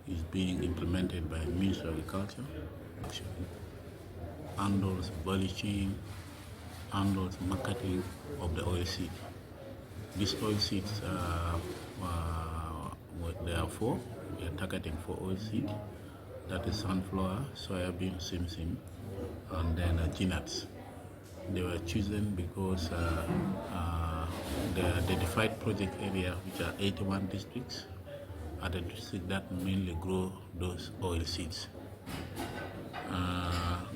is being implemented by Ministry of Agriculture, handles value chain, handles marketing of the oil seed. These oil seeds, there are four. We are targeting for oil seed. That is sunflower, soybean, simsim, and then peanuts. They were chosen because the identified project area, which are 81 districts, are the districts that mainly grow those oil seeds.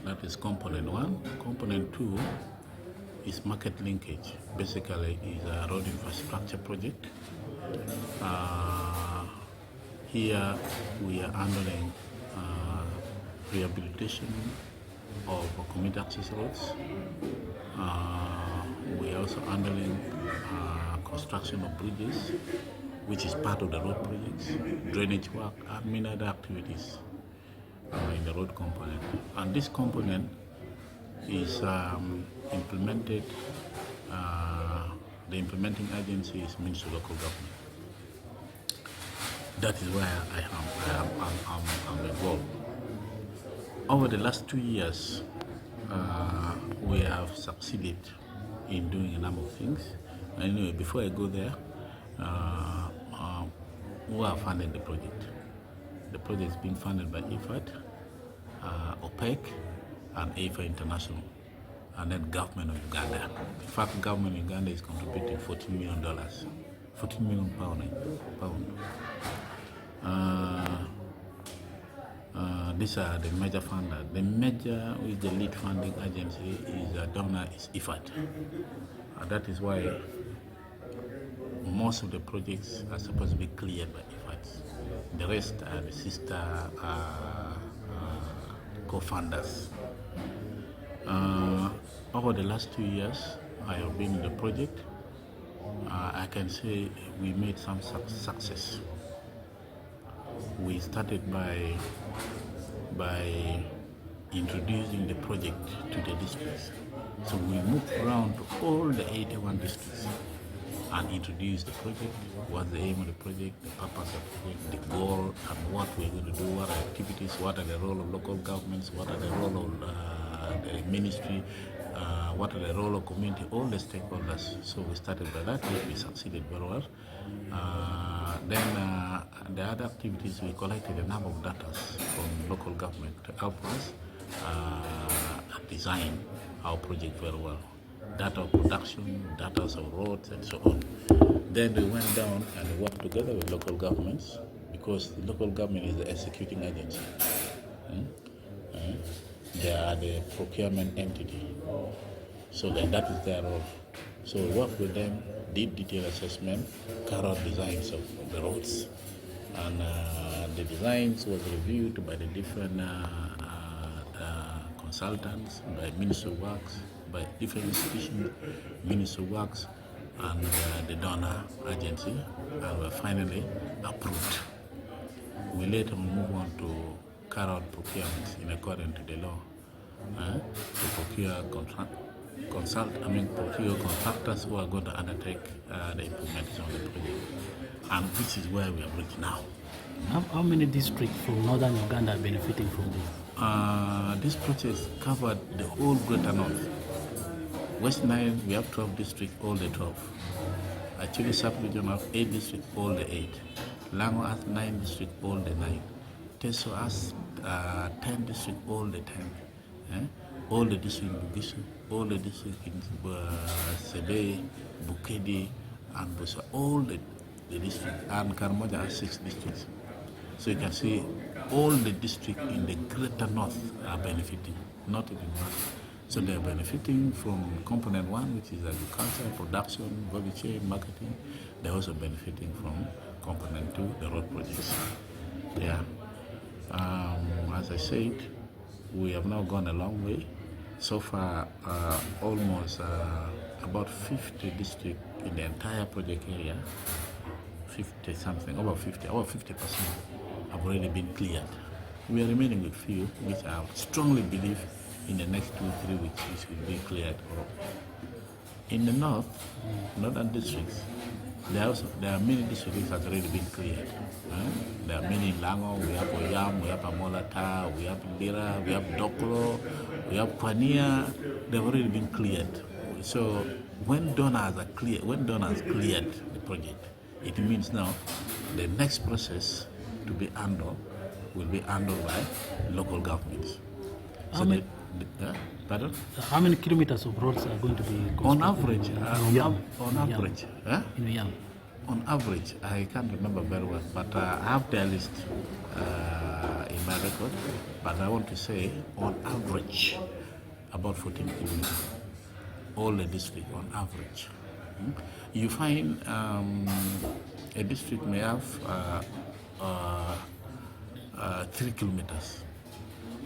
That is component one. Component two is market linkage. Basically, is a road infrastructure project. Here we are handling rehabilitation of community access roads. We are also handling construction of bridges, which is part of the road projects, drainage work, and many other activities in the road component. And this component is implemented, the implementing agency is Ministry of Local Government. That is where I'm involved. Over the last 2 years, we have succeeded in doing a number of things. Anyway, before I go there, who are funding the project? The project is being funded by IFAD, OPEC, and AFA International, and then government of Uganda. In fact, government of Uganda is contributing $14 million, 14 million pound. These are the major funders. The major, with the lead funding agency is a donor, is IFAD. That is why most of the projects are supposed to be cleared by IFAD. The rest are the sister co-funders. Over the last 2 years, I have been in the project. I can say we made some success. We started by introducing the project to the districts. So we moved around to all the 81 districts and introduced the project, what's the aim of the project, the purpose of the project, the goal, and what we're going to do, what are activities, what are the role of local governments, what are the role of the ministry, what are the role of community, all the stakeholders. So we started by that, we succeeded very well. Then the other activities, we collected a number of data from local government to help us design our project very well. Data of production, data of roads, and so on. Then we went down and worked together with local governments, because the local government is the executing agency. They are the procurement entity. So then that is their role. So we worked with them, did detailed assessment, carried out designs of the roads. And the designs was reviewed by the different consultants, by Ministry of Works, by different institutions, Ministry of Works, and the donor agency, and were finally approved. We later move on to carry out procurements in accordance to the law, to procure contractors who are going to undertake the implementation of the project, and which is where we have reached now. How many districts from northern Uganda are benefiting from this? This project covered the whole Greater North. West Nile, we have 12 districts, all the 12. Actually, sub-region have 8 districts, all the 8. Lango has 9 districts, all the 9. Teso has 10 districts, all the 10. All the districts in Bugisu, all the districts in Sebe, Bukedi, and Busa, all the districts, and Karamoja has 6 districts. So you can see all the districts in the Greater North are benefiting, not even one. So they are benefiting from component 1, which is agriculture, production, value chain, marketing. They're also benefiting from component 2, the road projects. Yeah. As I said, we have now gone a long way. So far, almost about 50 districts in the entire project area, 50 something, over 50% have already been cleared. We are remaining with few, which I strongly believe in the next 2-3 weeks which will be cleared. In the northern districts, there are many districts which has already been cleared. There are many in Lango, we have Oyam, we have Amolata, we have Lira, we have Dokolo, we have Pania. They've already been cleared. So when donors cleared the project, it means now the next process to be handled will be handled by local governments. So pardon? How many kilometers of roads are going to be constructed? On average, in Uyam. On average, I can't remember very well, but I have their list in my record. But I want to say, on average, about 14 kilometers, all the district on average. You find a district may have 3 kilometers,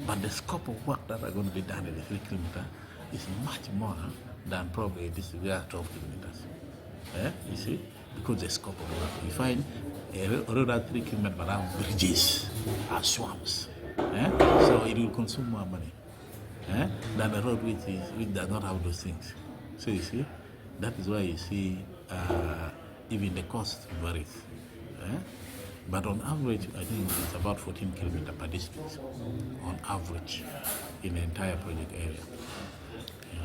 but the scope of work that are going to be done in the 3 kilometers is much more than probably a district where 12 kilometers. You see, because the scope of work. You find a road at 3 kilometers but have bridges, have swamps. So it will consume more money than a road which does not have those things. So you see, that is why you see even the cost varies. But on average, I think it's about 14 kilometers per district, on average, in the entire project area.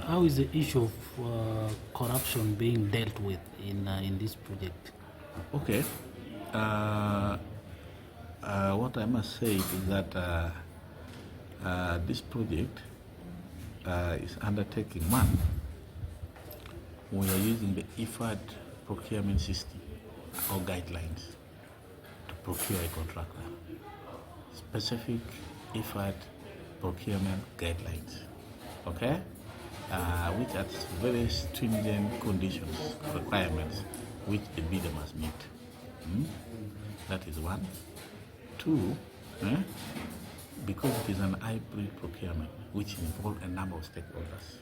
How is the issue of corruption being dealt with in this project? Okay. What I must say is that this project is undertaking one. We are using the IFAD procurement system or guidelines to procure a contractor. Specific IFAD procurement guidelines. Okay? Which are very stringent conditions, requirements, which the bidder must meet. That is one. Two, because it is an hybrid procurement, which involves a number of stakeholders.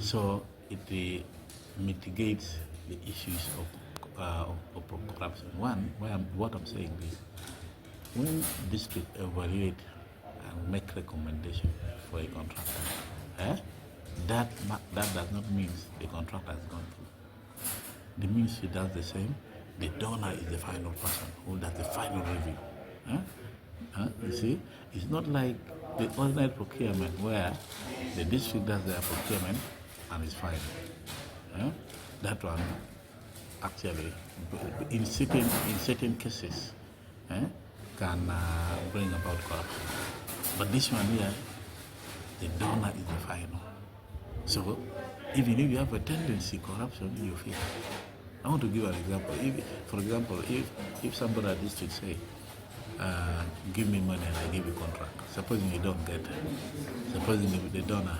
So it mitigates the issues of corruption. One, what I'm saying is, when district evaluate and make recommendation for a contractor, that does not mean the contractor has gone through. The ministry does the same. The donor is the final person who does the final review. You see, it's not like the ordinary procurement where the district does their procurement and is final. That one actually, in certain cases, can bring about corruption. But this one here, the donor is the final. So even if you have a tendency corruption, you feel. I want to give an example. For example, if somebody at district say, give me money and I give you contract. Supposing you don't get it. Supposing the donor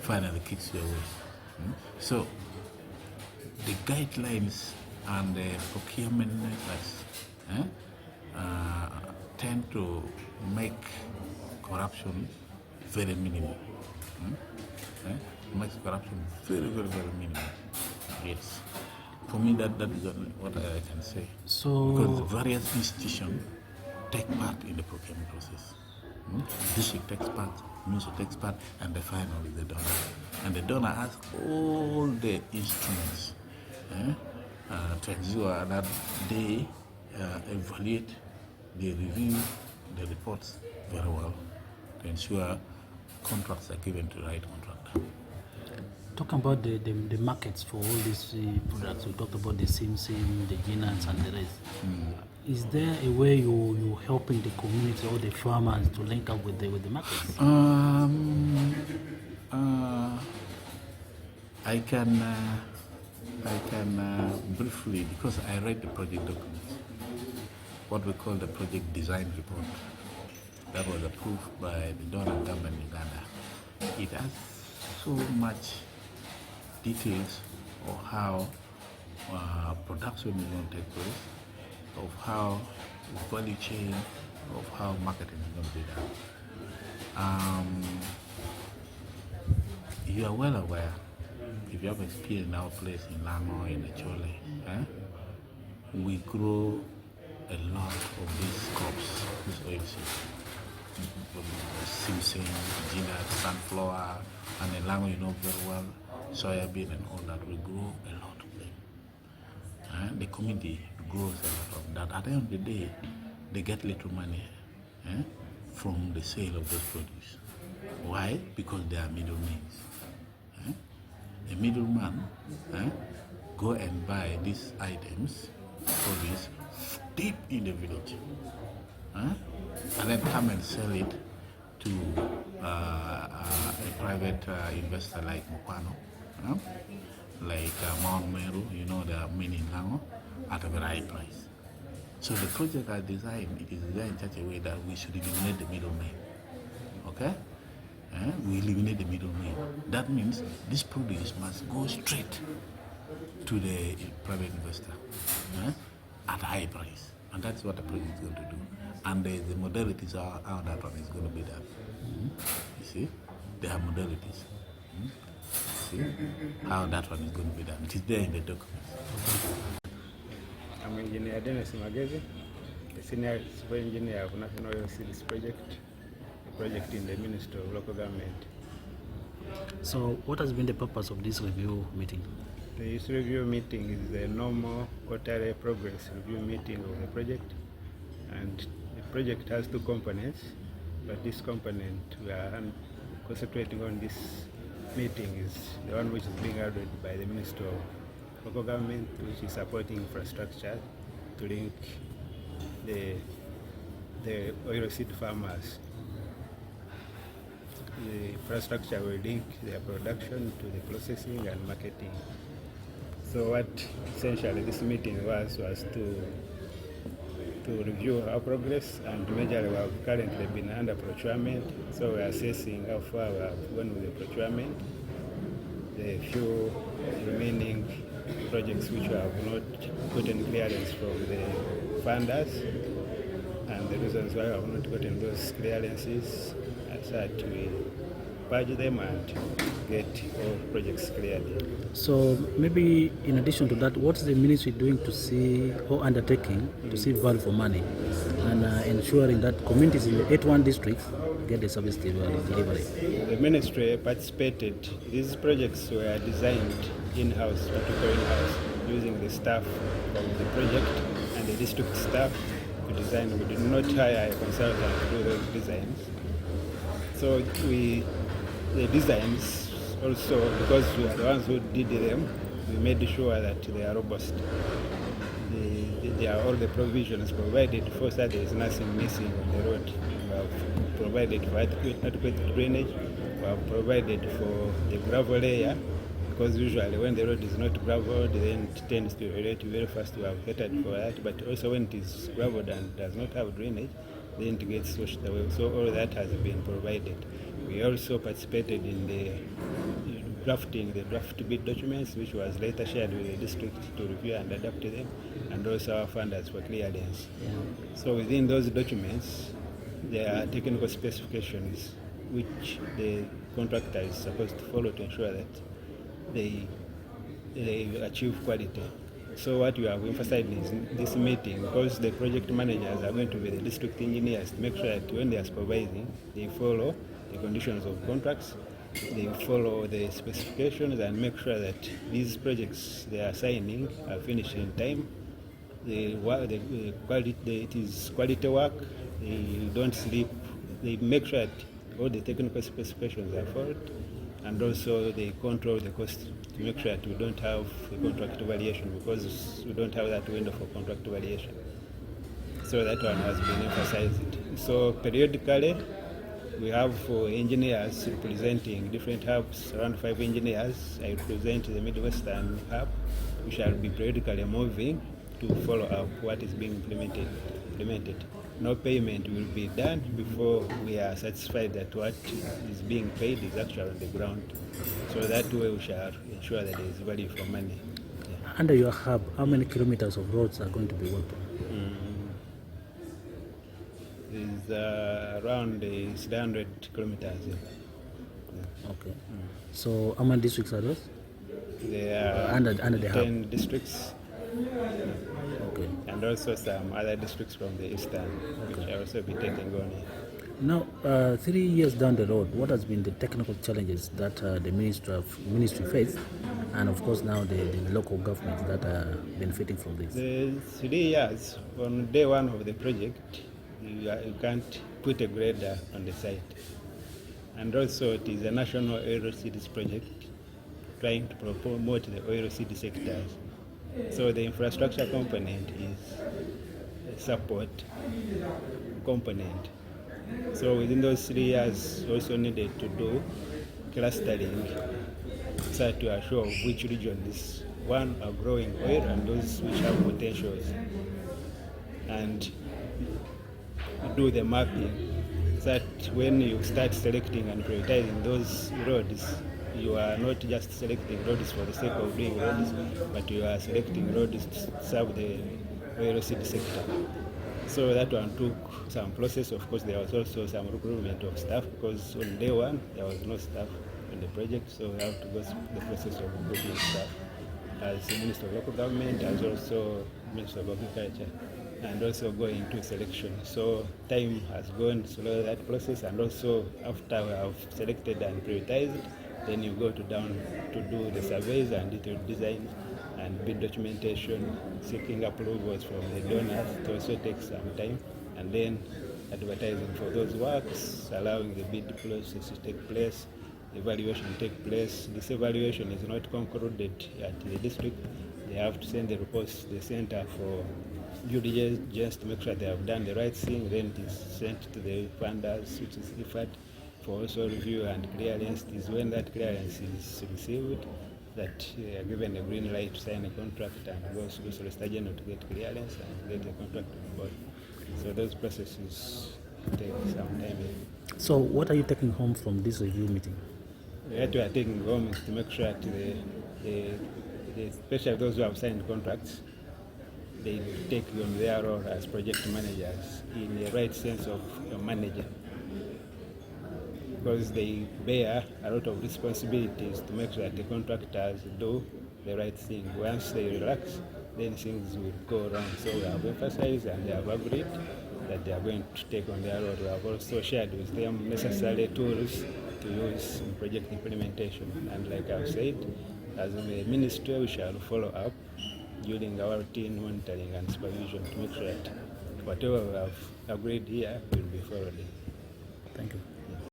finally kicks your way. So the guidelines and the procurement methods tend to make corruption very minimal. Makes corruption very, very, very minimal. Yes. For me, that is what I can say. So, because the various institutions take part in the procurement process. District takes part, ministry takes part, and the final is the donor. And the donor has all the instruments to ensure that they evaluate, they review the reports very well to ensure contracts are given to the right contractor. Talking about the markets for all these products, we talked about the Sim, the Ginans, and the rest. Is there a way you're helping the community or the farmers to link up with the markets? I can briefly, because I read the project documents, what we call the project design report that was approved by the donor government in Uganda. It has so much details of how production is going to take place, of how value chain, of how marketing is going to be done. You are well aware, if you have experience in our place in Lango, in Achole, we grow a lot of these crops, these oilseeds. Simsim, Gina, sunflower, and in Lango you know very well, soya bean and all that. We grow a lot of them. the community grows from that. At the end of the day, they get little money from the sale of those produce. Why? Because they are middlemen. A middleman go and buy these items, produce, deep in the village, and then come and sell it to a private investor like Mukwano, like Mount Meru, the mini Lango, at a very high price. So the project is designed in such a way that we should eliminate the middleman. Okay? We eliminate the middleman. That means this produce must go straight to the private investor at a high price. And that's what the project is going to do. And the modalities are how that one is going to be done. You see? There are modalities. See how that one is going to be done. It is there in the documents. I'm Engineer Dennis Magezi, the Senior Civil Engineer of National Oil Seeds Project, a project in the Ministry of Local Government. So what has been the purpose of this review meeting? This review meeting is a normal quarterly progress review meeting of the project, and the project has two components, but this component we are concentrating on this meeting is the one which is being held by the Ministry of Local Government, which is supporting infrastructure to link the oilseed farmers. The infrastructure will link their production to the processing and marketing. So what essentially this meeting was to review our progress, and majorly we have currently been under procurement, so we are assessing how far we have gone with the procurement, the few remaining projects which we have not gotten clearance from the funders, and the reasons why we have not gotten those clearances as that we purge them and get all projects cleared. So maybe in addition to that, what's the ministry doing to see or undertaking to see value for money and ensuring that communities in the 81 districts get the service delivery? The ministry participated. These projects were designed in-house, using the staff of the project and the district staff to design. We did not hire a consultant to do those designs. So the designs also, because we are the ones who did them, we made sure that they are robust. There are all the provisions provided for, so there is nothing missing on the road. We have provided for adequate drainage, we have provided for the gravel layer, because usually when the road is not graveled, then it tends to erode very fast. We have catered for that, but also when it is graveled and does not have drainage, then it gets washed away. So all that has been provided. We also participated in the drafting the draft bid documents, which was later shared with the district to review and adapt to them, and also our funders for clearance. So within those documents, there are technical specifications which the contractor is supposed to follow to ensure that they achieve quality. So what we have emphasized in this meeting, because the project managers are going to be the district engineers, to make sure that when they are supervising, they follow the conditions of contracts, they follow the specifications, and make sure that these projects they are signing are finished in time. It is quality work. They don't sleep. They make sure that all the technical specifications are followed, and also they control the cost to make sure that we don't have a contract variation, because we don't have that window for contract variation. So that one has been emphasized. So periodically, we have engineers representing different hubs, around 5 engineers. I represent the Midwestern hub. We shall be periodically moving to follow up what is being implemented. No payment will be done before we are satisfied that what is being paid is actually on the ground. So that way we shall ensure that there is value for money. Yeah. Under your hub, how many kilometers of roads are going to be worked on? Is around 100 kilometers. Yeah. Okay. So how many districts are those? There are under the 10 hub. districts. Okay. And also some other districts from the eastern, which are also be taking on. Now, 3 years down the road, what has been the technical challenges that the ministry faced, and of course now the local governments that are benefiting from this? The 3 years, on day one of the project, you can't put a grader on the site. And also it is a national oil cities project trying to promote the oil city sectors. So the infrastructure component is a support component. So within those 3 years, also needed to do clustering so to assure which regions, one, are growing oil and those which have potentials, and do the mapping so that when you start selecting and prioritizing those roads, you are not just selecting roads for the sake of doing roads, but you are selecting roads to serve the oil city sector. So that one took some process. Of course, there was also some recruitment of staff because on day one there was no staff in the project, so we have to go through the process of recruiting staff as the Minister of Local Government, as also Minister of Agriculture, and also going into selection. So time has gone through that process, and also after we have selected and prioritized, then you go to down to do the surveys and detailed design and bid documentation, seeking approvals from the donors. It also takes some time, and then advertising for those works, allowing the bid process to take place, evaluation take place. This evaluation is not concluded at the district. They have to send the reports to the center for due diligence to make sure they have done the right thing. Then it is sent to the funders, which is IFAD, for also review and clearance. It is when that clearance is received that are given a green light to sign a contract and go to Solicitor General to get clearance and get the contract on board. So those processes take some time. So, what are you taking home from this review meeting? What we are taking home is to make sure that especially those who have signed contracts, they take on their role as project managers in the right sense of a manager, because they bear a lot of responsibilities to make sure that the contractors do the right thing. Once they relax, then things will go wrong. So we have emphasized and they have agreed that they are going to take on their role. We have also shared with them necessary tools to use in project implementation. And like I've said, as a ministry, we shall follow up during our routine monitoring and supervision to make sure that whatever we have agreed here will be followed. Thank you.